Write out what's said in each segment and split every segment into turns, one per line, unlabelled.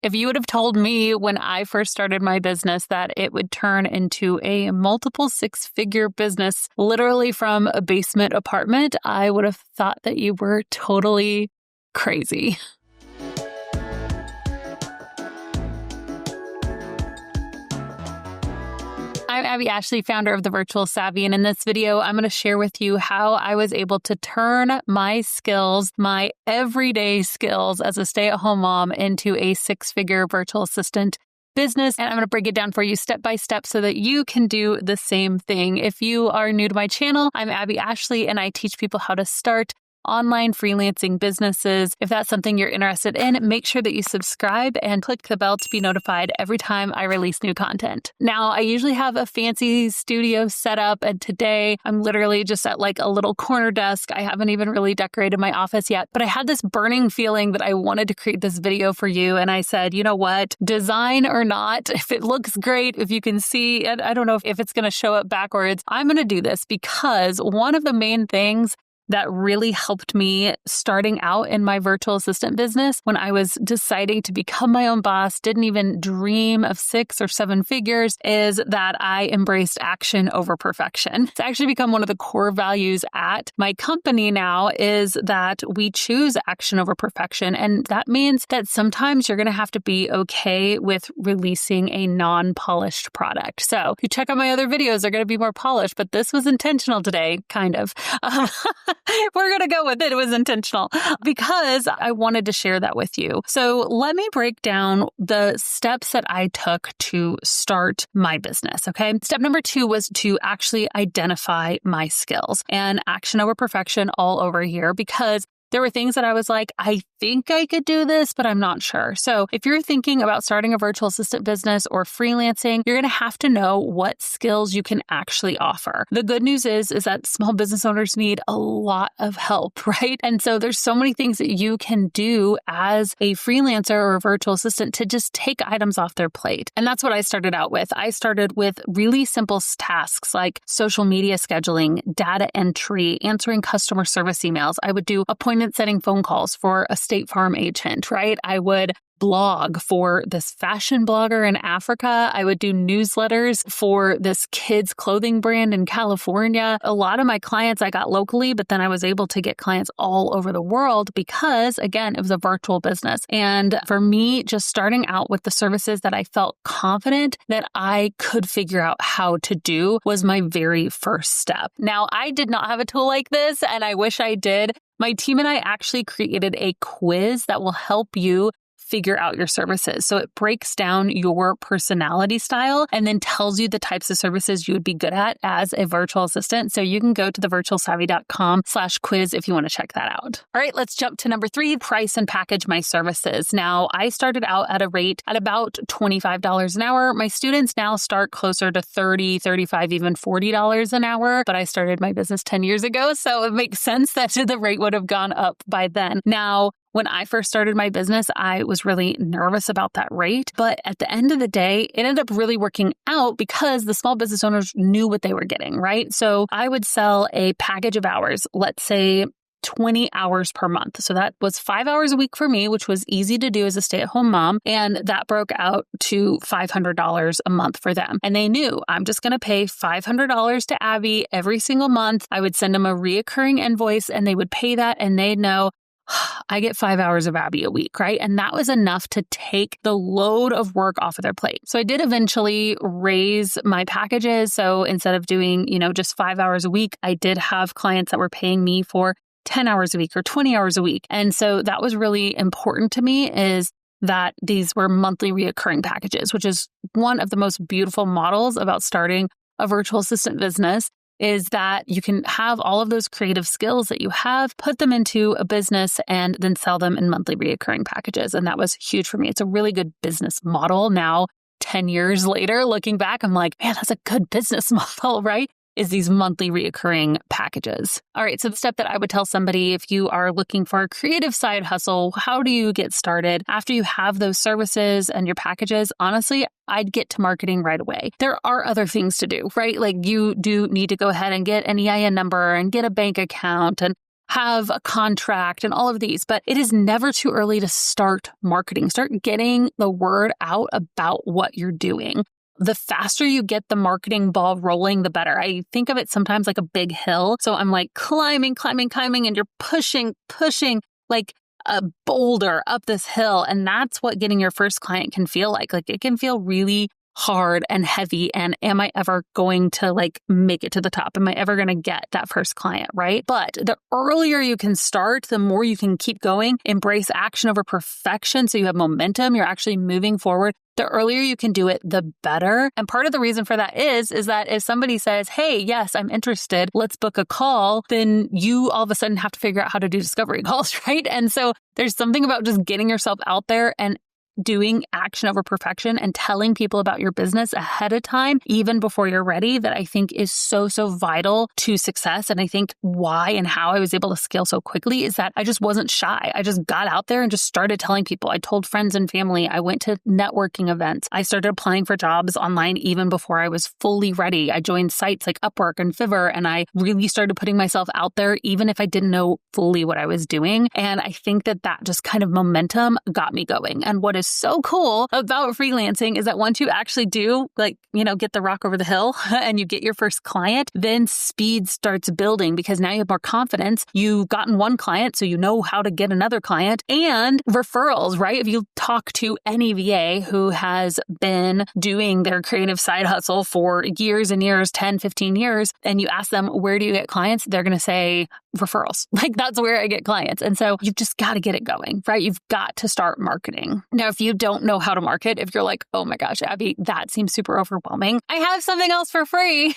If you would have told me when I first started my business that it would turn into a multiple six-figure business, literally from a basement apartment, I would have thought that you were totally crazy. I'm Abbey Ashley, founder of The Virtual Savvy, and in this video, I'm going to share with you how I was able to turn my skills, my everyday skills as a stay-at-home mom, into a six-figure virtual assistant business. And I'm going to break it down for you step by step so that you can do the same thing. If you are new to my channel, I'm Abbey Ashley, and I teach people how to start online freelancing businesses. If that's something you're interested in, make sure that you subscribe and click the bell to be notified every time I release new content. Now, I usually have a fancy studio set up, and today I'm literally just at like a little corner desk. I haven't even really decorated my office yet, but I had this burning feeling that I wanted to create this video for you. And I said, you know what, design or not, if it looks great, if you can see, and I don't know if it's going to show up backwards, I'm going to do this because one of the main things that really helped me starting out in my virtual assistant business when I was deciding to become my own boss, didn't even dream of 6 or 7 figures, is that I embraced action over perfection. It's actually become one of the core values at my company now, is that we choose action over perfection. And that means that sometimes you're going to have to be okay with releasing a non-polished product. So if you check out my other videos, they're going to be more polished, but this was intentional today, kind of. We're going to go with it. It was intentional because I wanted to share that with you. So let me break down the steps that I took to start my business. Okay. Step number 2 was to actually identify my skills, and action over perfection all over here, because there were things that I was like, I think I could do this, but I'm not sure. So if you're thinking about starting a virtual assistant business or freelancing, you're going to have to know what skills you can actually offer. The good news is that small business owners need a lot of help, right? And so there's so many things that you can do as a freelancer or a virtual assistant to just take items off their plate. And that's what I started out with. I started with really simple tasks like social media scheduling, data entry, answering customer service emails. I would do appointment setting phone calls for a State Farm agent, right? I would blog for this fashion blogger in Africa. I would do newsletters for this kids clothing brand in California. A lot of my clients I got locally, but then I was able to get clients all over the world because, again, it was a virtual business. And for me, just starting out with the services that I felt confident that I could figure out how to do was my very first step. Now, I did not have a tool like this, and I wish I did. My team and I actually created a quiz that will help you figure out your services. So it breaks down your personality style and then tells you the types of services you would be good at as a virtual assistant. So you can go to thevirtualsavvy.com/quiz if you want to check that out. All right, let's jump to number 3, price and package my services. Now, I started out at a rate at about $25 an hour. My students now start closer to $30, $35, even $40 an hour, but I started my business 10 years ago, so it makes sense that the rate would have gone up by then. Now, when I first started my business, I was really nervous about that rate. But at the end of the day, it ended up really working out because the small business owners knew what they were getting, right? So I would sell a package of hours, let's say 20 hours per month. So that was 5 hours a week for me, which was easy to do as a stay-at-home mom. And that broke out to $500 a month for them. And they knew I'm just going to pay $500 to Abby every single month. I would send them a reoccurring invoice and they would pay that, and they'd know I get 5 hours of Abby a week, right? And that was enough to take the load of work off of their plate. So I did eventually raise my packages. So instead of doing, just 5 hours a week, I did have clients that were paying me for 10 hours a week or 20 hours a week. And so that was really important to me, is that these were monthly reoccurring packages, which is one of the most beautiful models about starting a virtual assistant business, is that you can have all of those creative skills that you have, put them into a business, and then sell them in monthly reoccurring packages. And that was huge for me. It's a really good business model. Now, 10 years later, looking back, I'm like, man, that's a good business model, right? Is these monthly reoccurring packages. All right, so the step that I would tell somebody if you are looking for a creative side hustle, how do you get started? After you have those services and your packages, honestly, I'd get to marketing right away. There are other things to do, right? Like you do need to go ahead and get an EIN number and get a bank account and have a contract and all of these, but it is never too early to start marketing. Start getting the word out about what you're doing. The faster you get the marketing ball rolling, the better. I think of it sometimes like a big hill. So I'm like climbing, and you're pushing like a boulder up this hill. And that's what getting your first client can feel like. Like it can feel really hard and heavy. And am I ever going to make it to the top? Am I ever going to get that first client, right? But the earlier you can start, the more you can keep going. Embrace action over perfection. So you have momentum. You're actually moving forward. The earlier you can do it, the better. And part of the reason for that is that if somebody says, hey, yes, I'm interested, let's book a call, then you all of a sudden have to figure out how to do discovery calls, right? And so there's something about just getting yourself out there and doing action over perfection and telling people about your business ahead of time, even before you're ready, that I think is so vital to success. And I think why and how I was able to scale so quickly is that I just wasn't shy. I just got out there and just started telling people. I told friends and family. I went to networking events. I started applying for jobs online even before I was fully ready. I joined sites like Upwork and Fiverr, and I really started putting myself out there, even if I didn't know fully what I was doing. And I think that just kind of momentum got me going. And what is so cool about freelancing is that once you actually do get the rock over the hill and you get your first client, then speed starts building because now you have more confidence. You've gotten one client, so you know how to get another client, and referrals, right? If you talk to any VA who has been doing their creative side hustle for years and years, 10, 15 years, and you ask them, where do you get clients? They're going to say referrals. That's where I get clients. And so you've just got to get it going, right? You've got to start marketing. Now, if you don't know how to market, if you're like, oh my gosh, Abby, that seems super overwhelming, I have something else for free.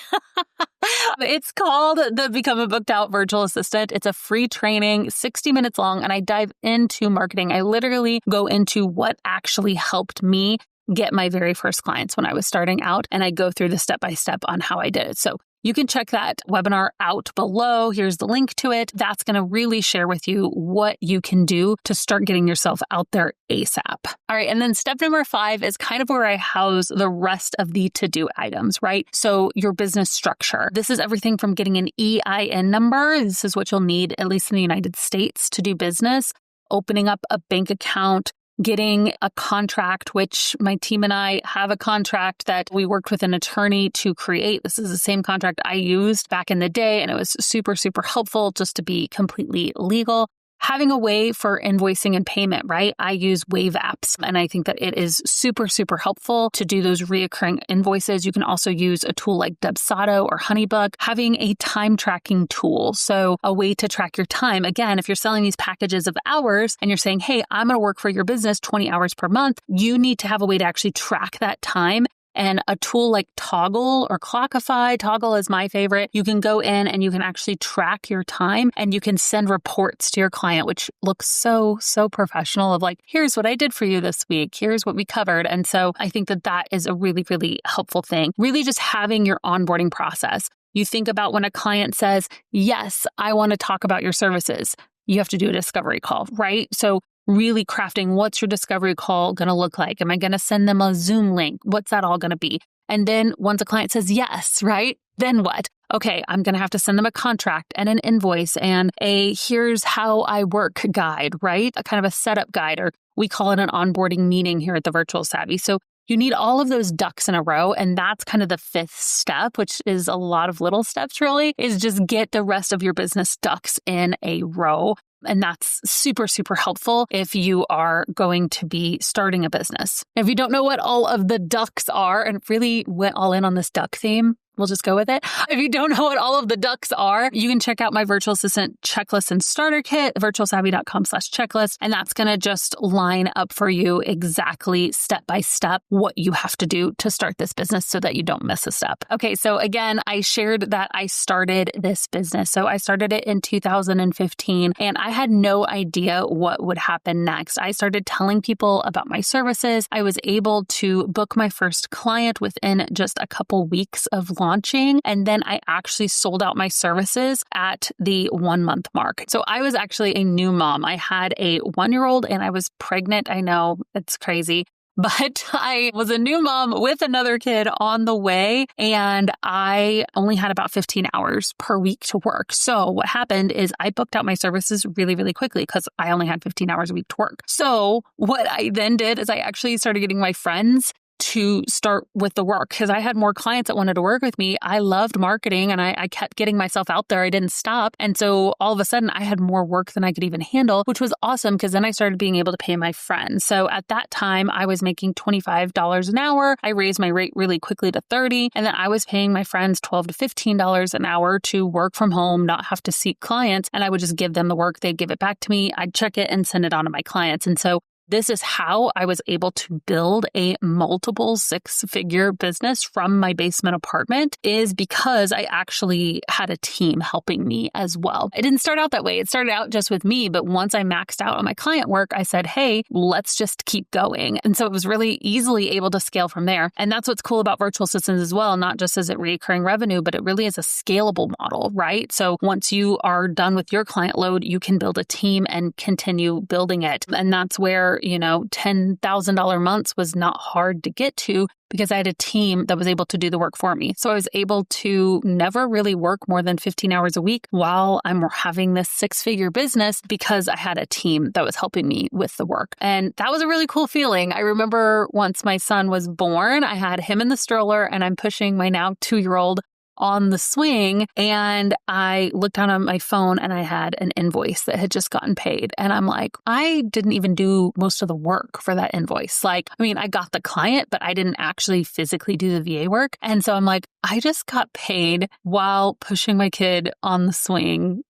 It's called the Become a Booked Out Virtual Assistant. It's a free training, 60 minutes long, and I dive into marketing. I literally go into what actually helped me get my very first clients when I was starting out, and I go through the step-by-step on how I did it. So you can check that webinar out below. Here's the link to it. That's going to really share with you what you can do to start getting yourself out there ASAP. All right. And then step number 5 is kind of where I house the rest of the to-do items, right? So your business structure. This is everything from getting an EIN number. This is what you'll need, at least in the United States, to do business. Opening up a bank account, getting a contract, which my team and I have a contract that we worked with an attorney to create. This is the same contract I used back in the day, and it was super helpful just to be completely legal. Having a way for invoicing and payment, right? I use Wave apps, and I think that it is super helpful to do those reoccurring invoices. You can also use a tool like Dubsado or Honeybook. Having a time tracking tool, so a way to track your time. Again, if you're selling these packages of hours and you're saying, hey, I'm going to work for your business 20 hours per month, you need to have a way to actually track that time. And a tool like Toggle or Clockify, Toggle is my favorite. You can go in and you can actually track your time, and you can send reports to your client, which looks so professional, of here's what I did for you this week. Here's what we covered. And so I think that is a really helpful thing. Really just having your onboarding process. You think about when a client says, yes, I want to talk about your services. You have to do a discovery call, right? So really crafting, what's your discovery call going to look like? Am I going to send them a Zoom link? What's that all going to be? And then once a client says yes, right? Then what? Okay, I'm going to have to send them a contract and an invoice and a here's how I work guide, right? A kind of a setup guide, or we call it an onboarding meeting here at the Virtual Savvy. So you need all of those ducks in a row. And that's kind of the 5th step, which is a lot of little steps really, is just get the rest of your business ducks in a row. And that's super helpful if you are going to be starting a business. If you don't know what all of the ducks are, and really went all in on this duck theme, we'll just go with it. If you don't know what all of the ducks are, you can check out my virtual assistant checklist and starter kit, virtualsavvy.com/checklist. And that's going to just line up for you exactly step by step what you have to do to start this business so that you don't miss a step. Okay. So again, I shared that I started this business. So I started it in 2015, and I had no idea what would happen next. I started telling people about my services. I was able to book my first client within just a couple weeks of launching. And then I actually sold out my services at the 1-month mark. So I was actually a new mom. I had a 1-year-old and I was pregnant. I know it's crazy. But I was a new mom with another kid on the way, and I only had about 15 hours per week to work. So what happened is I booked out my services really, really quickly because I only had 15 hours a week to work. So what I then did is I actually started getting my friends to start with the work because I had more clients that wanted to work with me. I loved marketing and I kept getting myself out there. I didn't stop. And so all of a sudden I had more work than I could even handle, which was awesome because then I started being able to pay my friends. So at that time I was making $25 an hour. I raised my rate really quickly to $30. And then I was paying my friends $12 to $15 an hour to work from home, not have to seek clients. And I would just give them the work. They'd give it back to me. I'd check it and send it on to my clients. And so this is how I was able to build a multiple six-figure business from my basement apartment, is because I actually had a team helping me as well. It didn't start out that way. It started out just with me, but once I maxed out on my client work, I said, hey, let's just keep going. And so it was really easily able to scale from there. And that's what's cool about virtual assistants as well, not just as a recurring revenue, but it really is a scalable model, right? So once you are done with your client load, you can build a team and continue building it. And that's where $10,000 months was not hard to get to because I had a team that was able to do the work for me. So I was able to never really work more than 15 hours a week while I'm having this six-figure business because I had a team that was helping me with the work. And that was a really cool feeling. I remember once my son was born, I had him in the stroller and I'm pushing my now 2-year-old on the swing, and I looked down on my phone and I had an invoice that had just gotten paid. And I'm like, I didn't even do most of the work for that invoice. I got the client, but I didn't actually physically do the VA work. And so I'm like, I just got paid while pushing my kid on the swing,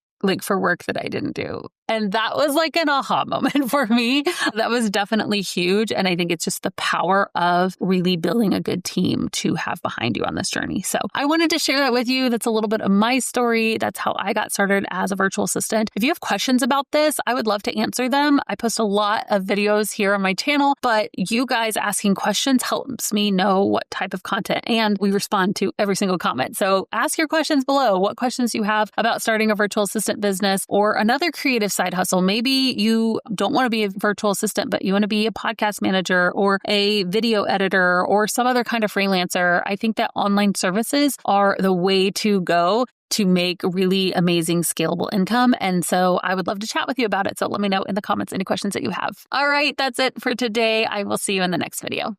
for work that I didn't do. And that was like an aha moment for me. That was definitely huge. And I think it's just the power of really building a good team to have behind you on this journey. So I wanted to share that with you. That's a little bit of my story. That's how I got started as a virtual assistant. If you have questions about this, I would love to answer them. I post a lot of videos here on my channel, but you guys asking questions helps me know what type of content, and we respond to every single comment. So ask your questions below. What questions you have about starting a virtual assistant business or another creative side hustle. Maybe you don't want to be a virtual assistant, but you want to be a podcast manager or a video editor or some other kind of freelancer. I think that online services are the way to go to make really amazing scalable income. And so I would love to chat with you about it. So let me know in the comments any questions that you have. All right, that's it for today. I will see you in the next video.